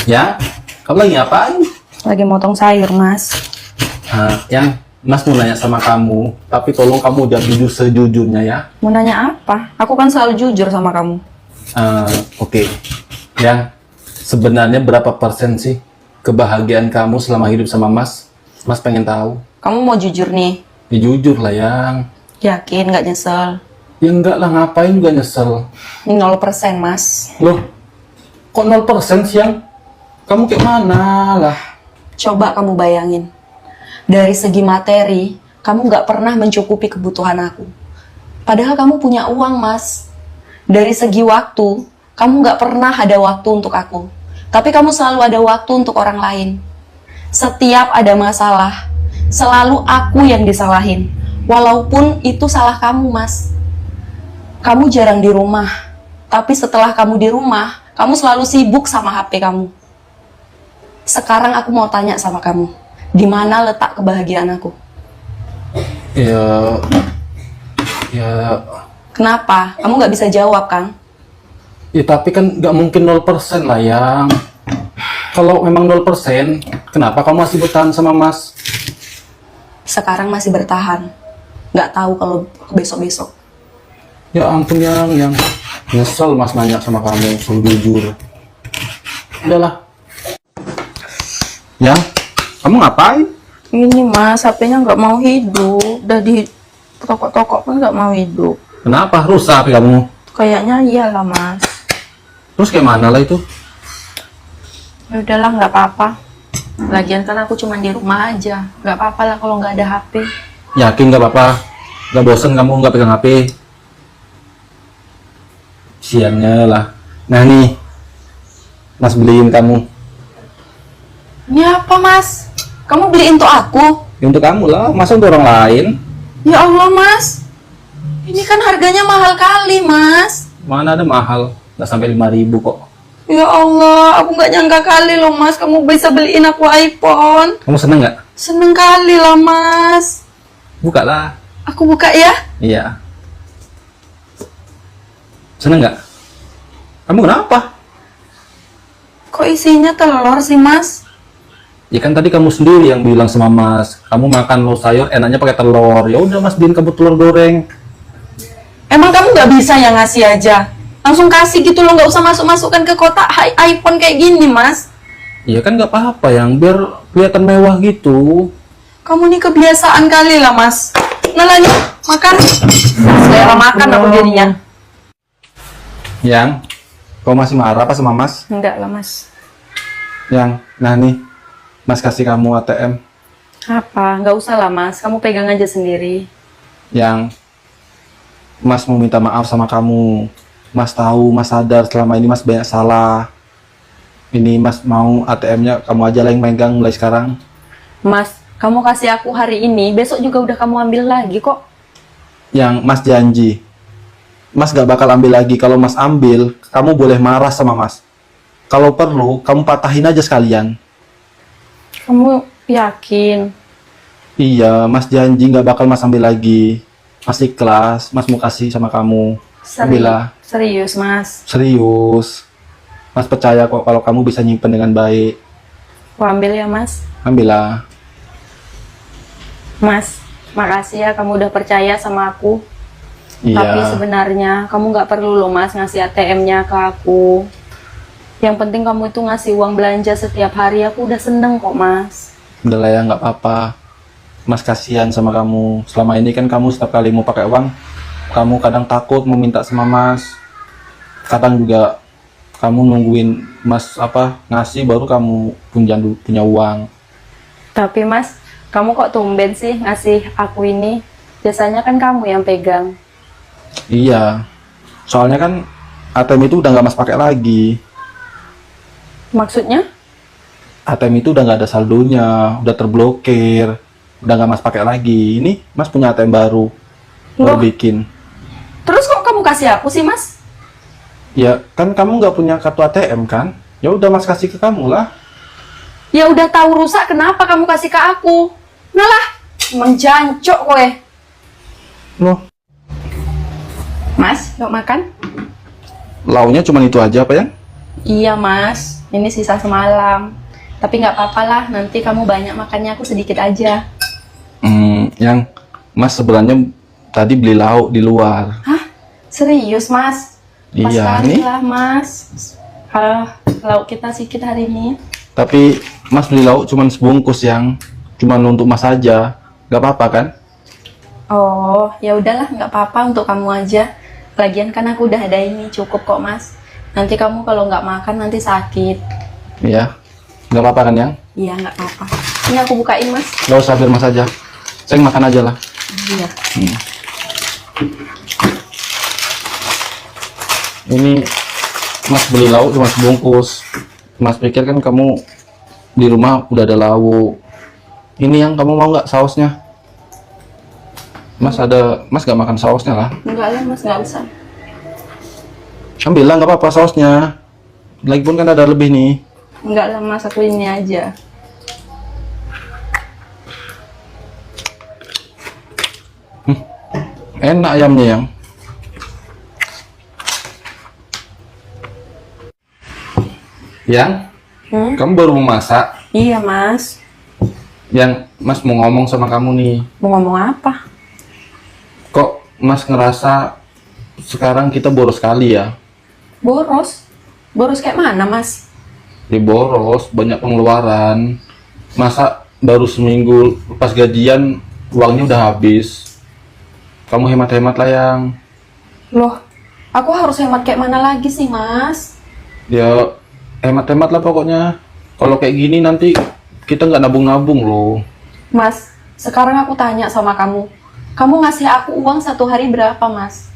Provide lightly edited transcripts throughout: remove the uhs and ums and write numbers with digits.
Ya, kamu lagi ngapain? Lagi motong sayur, Mas. Yang Mas mau nanya sama kamu, tapi tolong kamu jangan jujur sejujurnya ya. Mau nanya apa? Aku kan selalu jujur sama kamu. Oke. Yang sebenarnya berapa persen sih kebahagiaan kamu selama hidup sama Mas? Mas pengen tahu. Kamu mau jujur nih? Ya jujur lah yang. Yakin nggak nyesel? Ya enggak lah, ngapain juga nyesel. 0%, Mas. Loh, kok 0% sih yang? Kamu kayak mana lah? Coba kamu bayangin. Dari segi materi, kamu nggak pernah mencukupi kebutuhan aku. Padahal kamu punya uang, Mas. Dari segi waktu, kamu nggak pernah ada waktu untuk aku. Tapi kamu selalu ada waktu untuk orang lain. Setiap ada masalah, selalu aku yang disalahin. Walaupun itu salah kamu, Mas. Kamu jarang di rumah. Tapi setelah kamu di rumah, kamu selalu sibuk sama HP kamu. Sekarang aku mau tanya sama kamu. Di mana letak kebahagiaan aku? Ya, Kenapa? Kamu nggak bisa jawab, kan? ya tapi kan nggak mungkin 0% lah yang. Kalau memang 0%, kenapa kamu masih bertahan sama Mas? Sekarang masih bertahan. Nggak tahu kalau besok-besok. Ya ampun yang nyesel Mas nanya sama kamu, suruh jujur. Udahlah. Ya, kamu ngapain? Ini, Mas, HP-nya nggak mau hidup. Udah di toko-toko pun nggak mau hidup. Kenapa rusak HP kamu? Kayaknya iyalah, Mas. Terus kayak mana lah itu? Ya udahlah, nggak apa-apa. Lagian kan aku cuma di rumah aja. Nggak apa-apa lah kalau nggak ada HP. Yakin nggak apa-apa? Nggak bosen kamu nggak pegang HP? Siangnya lah. Nah nih, Mas beliin kamu. Ini apa, Mas? Kamu beliin untuk aku? Ya, untuk kamu lah, masa untuk orang lain? Ya Allah, Mas. Ini kan harganya mahal kali, Mas. Mana ada mahal? Nggak sampai 5.000 kok. Ya Allah, aku nggak nyangka kali loh, Mas. Kamu bisa beliin aku iPhone. Kamu seneng nggak? Seneng kali lah, Mas. Buka lah. Aku buka ya. Iya. Seneng nggak? Kamu kenapa? Kok isinya telur sih, Mas? Ya kan tadi kamu sendiri yang bilang sama Mas, kamu makan lo sayur enaknya pakai telur. Ya udah Mas beliin kamu telur goreng. Emang kamu nggak bisa yang ngasih aja? Langsung kasih gitu loh, nggak usah masuk-masukkan ke kotak iPhone kayak gini, Mas. Iya kan nggak apa-apa yang biar kelihatan mewah gitu. Kamu nih kebiasaan kali lah, Mas. Nah, nih, makan. Selera makan aku jadinya. Yang, kau masih marah apa sama Mas? Enggak lah, Mas. Yang, nah nih, Mas kasih kamu ATM. Apa? Nggak usah lah, Mas. Kamu pegang aja sendiri. Yang, Mas mau minta maaf sama kamu. Mas tahu, Mas sadar selama ini Mas banyak salah. Ini Mas mau ATM-nya kamu aja lah yang megang mulai sekarang. Mas, kamu kasih aku hari ini, besok juga udah kamu ambil lagi kok. Yang Mas janji, Mas gak bakal ambil lagi. Kalau Mas ambil, kamu boleh marah sama Mas. Kalau perlu, kamu patahin aja sekalian. Kamu yakin? Iya, Mas janji gak bakal Mas ambil lagi. Mas ikhlas, Mas mau kasih sama kamu. Ambillah. Serius, Mas. Serius. Mas percaya kok kalau kamu bisa nyimpen dengan baik. Aku ambil ya, Mas. Ambillah. Mas, makasih ya kamu udah percaya sama aku. Iya. Tapi sebenarnya kamu nggak perlu loh, Mas, ngasih ATM-nya ke aku. Yang penting kamu itu ngasih uang belanja setiap hari, aku udah seneng kok, Mas. Udah lah ya, nggak apa-apa. Mas kasihan sama kamu. Selama ini kan kamu setiap kali mau pakai uang, kamu kadang takut mau minta sama Mas. Kadang juga kamu nungguin Mas ngasih baru kamu punya uang. Tapi, Mas, kamu kok tumben sih ngasih aku ini? Biasanya kan kamu yang pegang. Iya. Soalnya kan ATM itu udah nggak Mas pakai lagi. Maksudnya? ATM itu udah nggak ada saldonya, udah terblokir, udah nggak Mas pakai lagi. Ini Mas punya ATM baru Loh? bikin. Terus kok kamu kasih aku sih, Mas? Ya kan kamu nggak punya kartu ATM kan? Ya udah Mas kasih ke kamu lah. Ya udah tahu rusak, kenapa kamu kasih ke aku? Nah lah, emang jancok kowe. Loh, Mas, yuk makan. launya cuma itu aja apa ya? Iya mas, ini sisa semalam. Tapi nggak apa-apa lah, nanti kamu banyak makannya, aku sedikit aja. Yang Mas sebenarnya tadi beli lauk di luar. Hah? Serius mas? Pas Iya, sekali nih. lah mas. Lauk kita sedikit hari ini. Tapi Mas beli lauk cuman sebungkus yang cuman untuk Mas aja. Gak apa-apa kan? Oh, ya udahlah, nggak apa-apa untuk kamu aja. Lagian kan aku udah ada ini, cukup kok mas. Nanti kamu kalau nggak makan nanti sakit. Iya. Gak apa-apa kan yang? Iya, nggak apa-apa. Ini aku bukain mas. Gak usah, biar Mas aja. Saya makan aja lah. Iya. Ini Mas beli lauk cuma sebungkus. Mas pikir kan kamu di rumah udah ada lauk. Ini yang kamu mau nggak sausnya? Mas gak makan sausnya lah. Enggak lah mas, nggak usah. Kamu bilang nggak apa-apa sausnya. Lagipun kan ada lebih nih. Enggak lah mas, aku ini aja. Enak ayamnya yang. Yang? Kamu baru mau masak? Iya mas. Yang Mas mau ngomong sama kamu nih. Mau ngomong apa? Kok Mas ngerasa sekarang kita boros sekali ya? Boros? Boros kayak mana mas? Di boros, banyak pengeluaran. Masa baru seminggu pas gajian uangnya udah habis. Kamu hemat-hemat lah yang. Loh, aku harus hemat kayak mana lagi sih mas? Ya hemat-hemat lah pokoknya. Kalau kayak gini nanti kita nggak nabung-nabung loh. Mas, sekarang aku tanya sama kamu. Kamu ngasih aku uang satu hari berapa mas?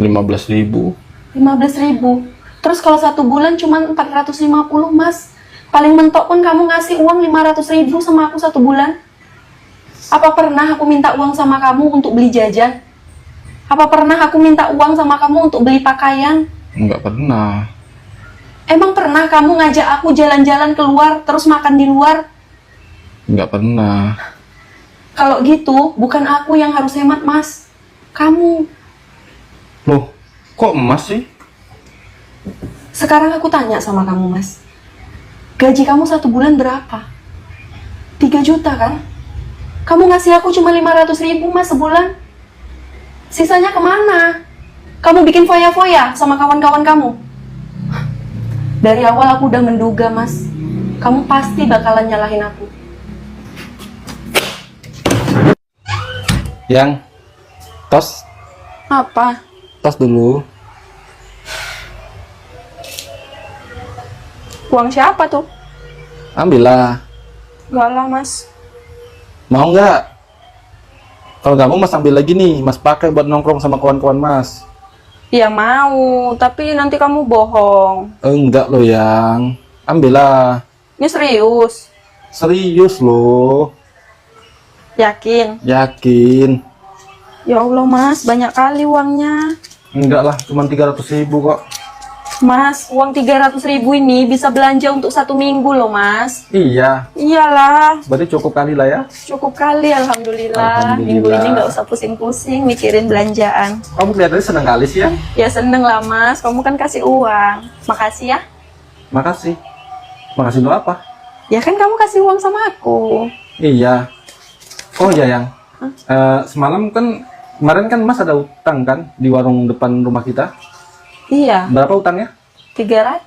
15.000. 15.000. Terus kalau satu bulan cuma 450 mas. Paling mentok pun kamu ngasih uang 500.000 sama aku satu bulan. Apa pernah aku minta uang sama kamu untuk beli jajan? Apa pernah aku minta uang sama kamu untuk beli pakaian? Nggak pernah. Emang pernah kamu ngajak aku jalan-jalan keluar terus makan di luar? Nggak pernah. Kalau gitu, bukan aku yang harus hemat mas. Kamu. Loh, kok emas sih? Sekarang aku tanya sama kamu mas. Gaji kamu satu bulan berapa? 3 juta kan? Kamu ngasih aku cuma 500.000 mas sebulan. Sisanya kemana? Kamu bikin foya-foya sama kawan-kawan kamu? Dari awal aku udah menduga mas. Kamu pasti bakalan nyalahin aku. Yang tos, Apa? tos dulu. Uang siapa tuh? Ambillah. Gak lah mas. Mau nggak? Kalau nggak mau Mas ambil lagi nih. Mas pakai buat nongkrong sama kawan-kawan Mas. Ya mau, tapi nanti kamu bohong. Enggak loh yang. Ambillah. Ini serius. Serius loh. Yakin? Yakin. Ya Allah mas, banyak kali uangnya. Enggak lah, cuma 300.000 kok. Mas, uang 300.000 ini bisa belanja untuk 1 minggu loh mas. Iya, Iyalah, berarti cukup kali lah ya. cukup kali alhamdulillah. Alhamdulillah. Minggu ini nggak usah pusing-pusing mikirin belanjaan. Kamu kelihatannya seneng kali sih ya. Ya seneng lah mas, kamu kan kasih uang. Makasih ya. Makasih. Makasih untuk apa? Ya kan kamu kasih uang sama aku. Iya. Oh iya yang. Semalam kan, kemarin kan Mas ada utang kan di warung depan rumah kita. Iya, Berapa utangnya? 300.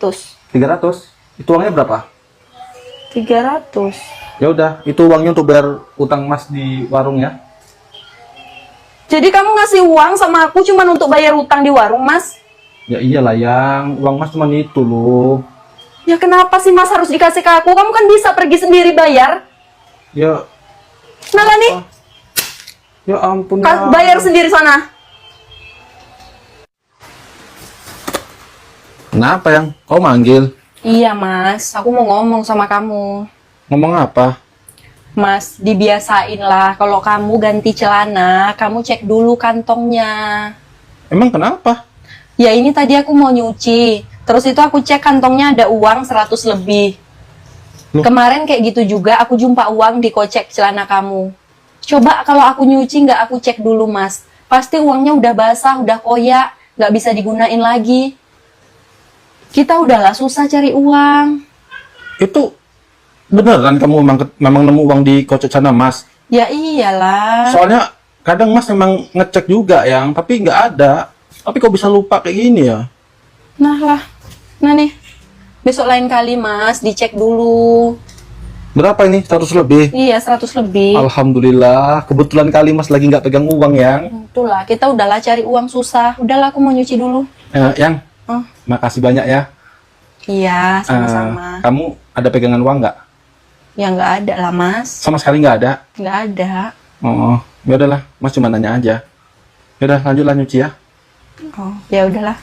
300. Itu uangnya berapa? 300. Ya udah, itu uangnya untuk bayar utang Mas di warung ya. Jadi kamu ngasih uang sama aku cuma untuk bayar utang di warung mas? Ya iyalah yang, uang Mas cuma itu loh. Ya kenapa sih mas harus dikasih ke aku? Kamu kan bisa pergi sendiri bayar. Ya, Nah nih, ya ampun. Ya. bayar sendiri sana. Kenapa yang? Kau manggil? Iya mas, aku mau ngomong sama kamu. Ngomong apa? Mas, dibiasain lah kalau kamu ganti celana, kamu cek dulu kantongnya. Emang kenapa? Ya ini tadi aku mau nyuci, terus itu aku cek kantongnya ada uang 100 lebih. Loh? Kemarin kayak gitu juga aku jumpa uang di kocek celana kamu. Coba kalau aku nyuci nggak aku cek dulu mas, pasti uangnya udah basah, udah koyak, nggak bisa digunain lagi. Kita udahlah susah cari uang. Itu beneran kamu memang nemu uang di kocek sana, Mas? Ya iyalah. Soalnya kadang Mas memang ngecek juga yang, tapi nggak ada. Tapi kok bisa lupa kayak gini ya? Nah lah. Nah nih. Besok lain kali Mas, dicek dulu. Berapa ini? 100 lebih? Iya, 100 lebih. Alhamdulillah, kebetulan kali Mas lagi nggak pegang uang yang. Itulah, kita udahlah cari uang susah. Udahlah, aku mau nyuci dulu. Yang, Oh, makasih banyak ya. iya, sama-sama. Kamu ada pegangan uang nggak? Ya nggak ada lah Mas. Sama sekali nggak ada. Nggak ada. Oh, ya udahlah, Mas cuma nanya aja. Ya udah, lanjutlah nyuci ya. Oh, ya udahlah.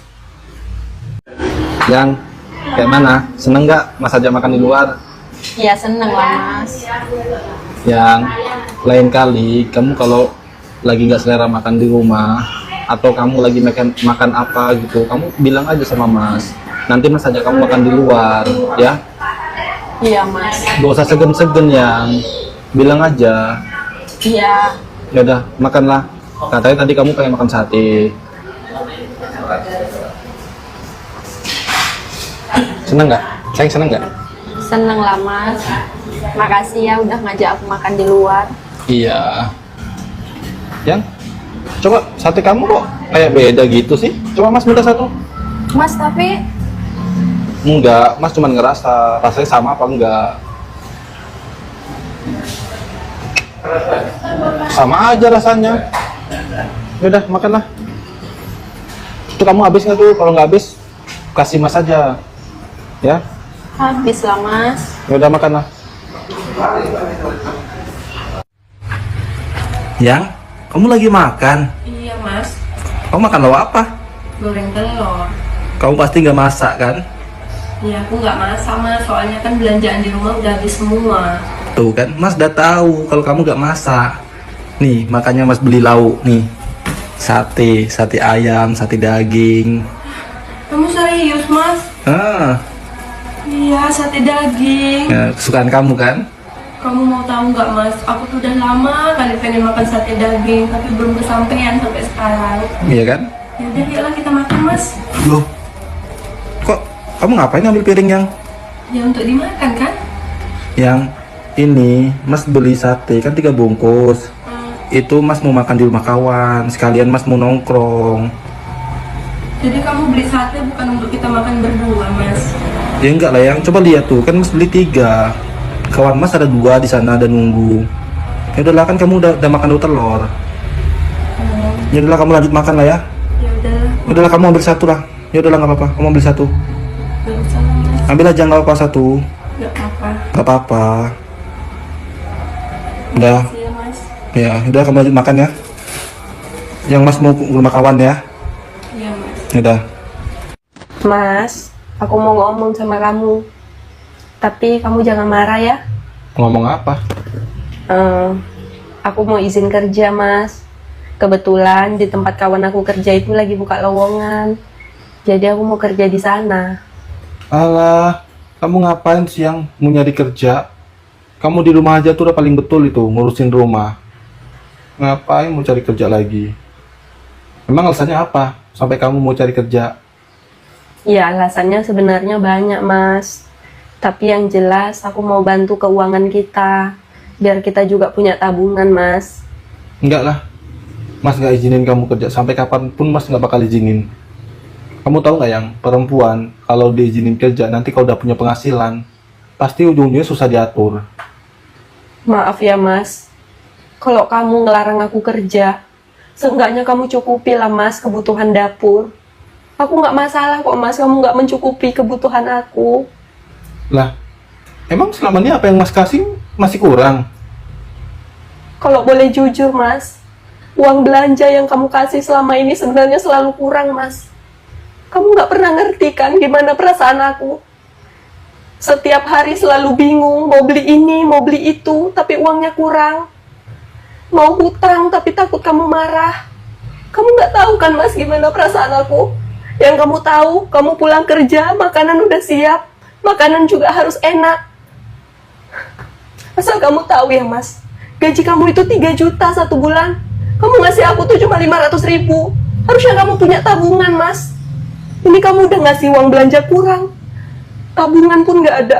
Yang, kayak mana? Seneng nggak Mas ajak makan di luar? Ya seneng lah Mas. Yang lain kali kamu kalau lagi nggak selera makan di rumah atau kamu lagi makan apa gitu, kamu bilang aja sama Mas. Nanti Mas ajak kamu makan di luar, ya. Iya Mas. Gak usah segen-segen yang, bilang aja. Iya. Ya udah, makanlah. Katanya tadi kamu pengen makan sate. Seneng nggak? Sayang seneng nggak? Seneng lah Mas. Makasih ya udah ngajak aku makan di luar. Iya. Yang, coba sate kamu kok kayak beda gitu sih? Coba Mas minta satu. Mas tapi Enggak, Mas cuma ngerasa rasanya sama apa enggak. Sama aja rasanya. Yaudah, makanlah. Itu kamu habis nggak tuh? Kalau nggak habis, kasih Mas aja. Ya? habis lah Mas. Yaudah, makanlah. Yang, kamu lagi makan? Iya Mas. Kamu makan lauk apa? Goreng telur. Kamu pasti nggak masak kan? Iya aku nggak masak Mas. Soalnya kan belanjaan di rumah udah habis semua. Tuh kan, Mas udah tahu kalau kamu nggak masak. Nih, makanya Mas beli lauk nih. Sate ayam, sate daging. Kamu serius Mas? Ah, Iya sate daging. ya, kesukaan kamu kan? Kamu mau tahu nggak Mas? Aku tuh udah lama kali pengen makan sate daging tapi belum kesampaian sampai sekarang. Iya kan? Ya udah yuklah kita makan Mas. Loh, kok kamu ngapain ambil piring yang? Ya untuk dimakan kan? Yang ini Mas beli sate kan 3 bungkus. Itu Mas mau makan di rumah kawan, sekalian Mas mau nongkrong. Jadi kamu beli sate bukan untuk kita makan berdua Mas? Ya enggak lah yang, coba lihat tuh, kan Mas beli 3. Kawan Mas ada 2 di sana ada nunggu. Ya udahlah kan kamu udah makan 2 telur. Ya udahlah kamu lanjut makan lah ya. Ya udahlah, Ya udahlah kamu ambil 1 lah. Ya udahlah nggak apa-apa, kamu ambil 1. nggak usah lah Mas. Ambil aja nggak apa-apa 1. Nggak apa-apa. Nggak apa-apa. Udah, Makasih ya Mas. ya udah kamu lanjut makan ya. Yang Mas mau ke rumah kawan ya. Iya Mas. Ya udah. Mas, aku mau ngomong sama kamu. Tapi kamu jangan marah ya. Ngomong apa? Aku mau izin kerja Mas. Kebetulan di tempat kawan aku kerja itu lagi buka lowongan. Jadi aku mau kerja di sana. Alah, kamu ngapain sih yang mau nyari kerja? Kamu di rumah aja tuh udah paling betul itu, ngurusin rumah. Ngapain mau cari kerja lagi? Emang alasannya apa sampai kamu mau cari kerja? Ya alasannya sebenarnya banyak Mas. Tapi yang jelas aku mau bantu keuangan kita. Biar kita juga punya tabungan Mas. Enggak lah, Mas nggak izinin kamu kerja. Sampai kapanpun Mas nggak bakal izinin. Kamu tahu nggak yang perempuan kalau diizinin kerja nanti kalau udah punya penghasilan pasti ujung-ujungnya susah diatur. Maaf ya Mas. Kalau kamu ngelarang aku kerja, seenggaknya kamu cukupi lah Mas kebutuhan dapur. Aku nggak masalah kok Mas, kamu nggak mencukupi kebutuhan aku. Lah, emang selama ini apa yang Mas kasih masih kurang? Kalau boleh jujur Mas, uang belanja yang kamu kasih selama ini sebenarnya selalu kurang Mas. Kamu nggak pernah ngerti kan gimana perasaan aku. Setiap hari selalu bingung, mau beli ini, mau beli itu, tapi uangnya kurang. Mau hutang, tapi takut kamu marah. Kamu nggak tahu kan Mas gimana perasaan aku. Yang kamu tahu, kamu pulang kerja, makanan udah siap. Makanan juga harus enak. Asal kamu tahu ya Mas, gaji kamu itu 3 juta 1 bulan. Kamu ngasih aku tuh cuma 500 ribu. Harusnya kamu punya tabungan Mas. Ini kamu udah ngasih uang belanja kurang. Tabungan pun nggak ada.